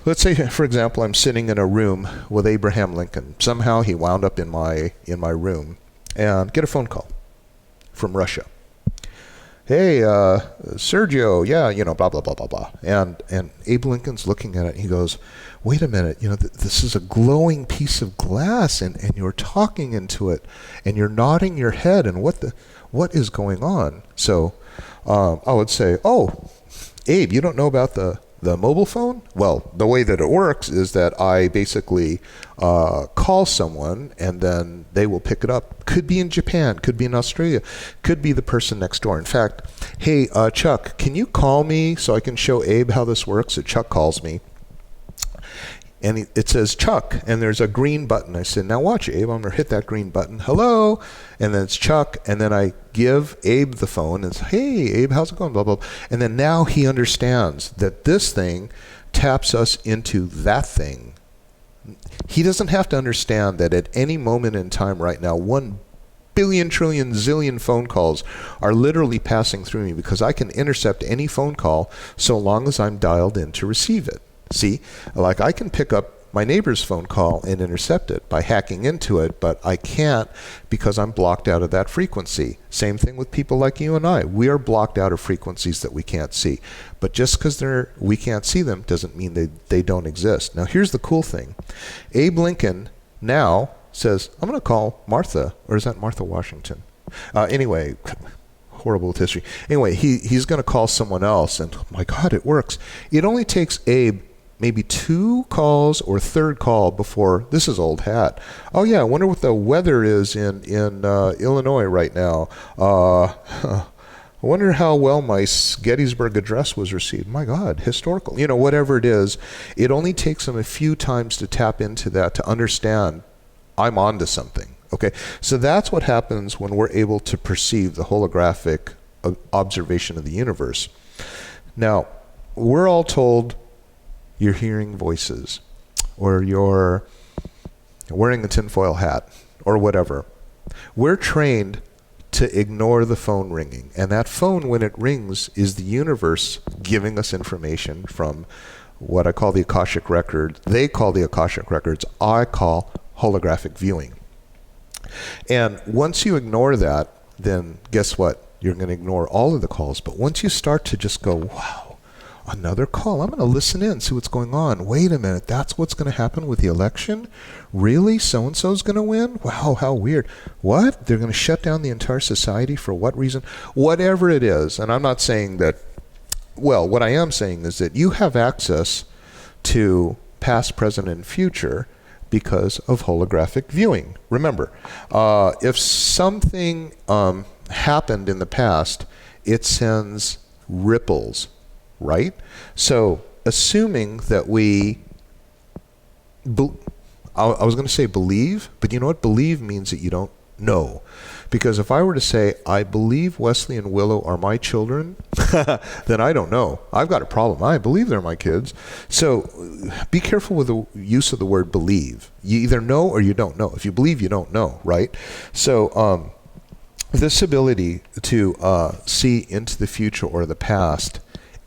Let's say, for example, I'm sitting in a room with Abraham Lincoln. Somehow he wound up in my room, and get a phone call from Russia. Hey, Sergio, yeah, blah, blah, blah, blah, blah. And Abe Lincoln's looking at it, and he goes, wait a minute, this is a glowing piece of glass, and you're talking into it, and you're nodding your head, and what is going on? So I would say, oh, Abe, you don't know about the mobile phone? Well, the way that it works is that I basically call someone, and then they will pick it up. Could be in Japan, could be in Australia, could be the person next door. In fact, hey, Chuck, can you call me so I can show Abe how this works? So Chuck calls me, and it says Chuck, and there's a green button. I said, now watch, Abe. I'm going to hit that green button. Hello. And then it's Chuck, and then I give Abe the phone and say, hey, Abe, how's it going? Blah, blah, blah. And then now he understands that this thing taps us into that thing. He doesn't have to understand that at any moment in time right now, 1 billion, trillion, zillion phone calls are literally passing through me, because I can intercept any phone call so long as I'm dialed in to receive it. See, like I can pick up my neighbor's phone call and intercept it by hacking into it, but I can't because I'm blocked out of that frequency. Same thing with people like you and I. We are blocked out of frequencies that we can't see. But just because we can't see them doesn't mean they don't exist. Now, here's the cool thing. Abe Lincoln now says, I'm going to call Martha, or is that Martha Washington? Anyway, horrible with history. Anyway, he's going to call someone else, and oh my God, it works. It only takes Abe maybe 2 calls or third call before, this is old hat. Oh yeah, I wonder what the weather is in Illinois right now. I wonder how well my Gettysburg Address was received. My God, historical. Whatever it is, it only takes them a few times to tap into that to understand I'm onto something. Okay, so that's what happens when we're able to perceive the holographic observation of the universe. Now, we're all told you're hearing voices, or you're wearing a tinfoil hat, or whatever. We're trained to ignore the phone ringing. And that phone, when it rings, is the universe giving us information from what I call the Akashic Records. They call the Akashic Records. I call holographic viewing. And once you ignore that, then guess what? You're going to ignore all of the calls. But once you start to just go, wow, another call. I'm going to listen in, see what's going on. Wait a minute, that's what's going to happen with the election? Really? So-and-so's going to win? Wow, how weird. What? They're going to shut down the entire society for what reason? Whatever it is. And I'm not saying that, well, what I am saying is that you have access to past, present, and future because of holographic viewing. Remember, if something happened in the past, it sends ripples, right? So assuming that I was going to say believe, but you know what? Believe means that you don't know. Because if I were to say, I believe Wesley and Willow are my children, then I don't know. I've got a problem. I believe they're my kids. So be careful with the use of the word believe. You either know or you don't know. If you believe, you don't know, right? So this ability to see into the future or the past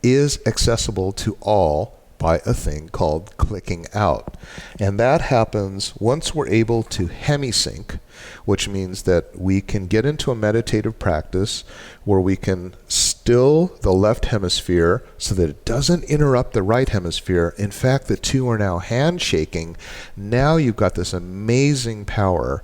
is accessible to all by a thing called clicking out. And that happens once we're able to hemisync, which means that we can get into a meditative practice where we can still the left hemisphere so that it doesn't interrupt the right hemisphere. In fact, the two are now handshaking. Now you've got this amazing power.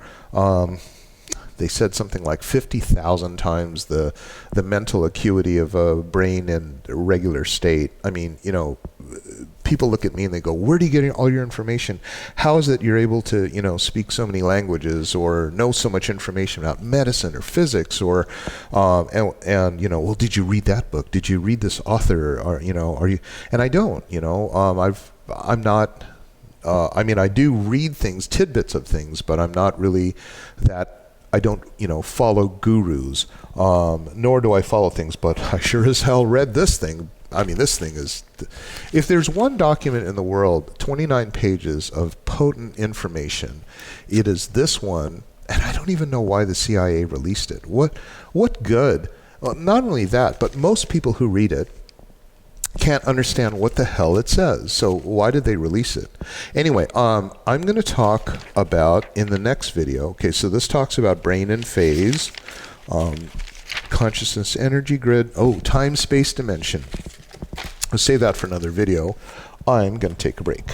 They said something like 50,000 times the mental acuity of a brain in a regular state. I mean, you know, people look at me and they go, where do you get all your information? How is it you're able to, you know, speak so many languages or know so much information about medicine or physics or, and you know, well, did you read that book? Did you read this author? Or, you know, are you, and I don't, you know, I'm not, I mean, I do read things, tidbits of things, but I'm not really that, I don't, you know, follow gurus, nor do I follow things, but I sure as hell read this thing. I mean, this thing is, if there's one document in the world, 29 pages of potent information, it is this one, and I don't even know why the CIA released it. What good? Well, not only that, but most people who read it can't understand what the hell it says. So why did they release it? Anyway, I'm going to talk about in the next video. Okay, so this talks about brain and phase, consciousness, energy grid. Oh, time, space, dimension. I'll save that for another video. I'm going to take a break.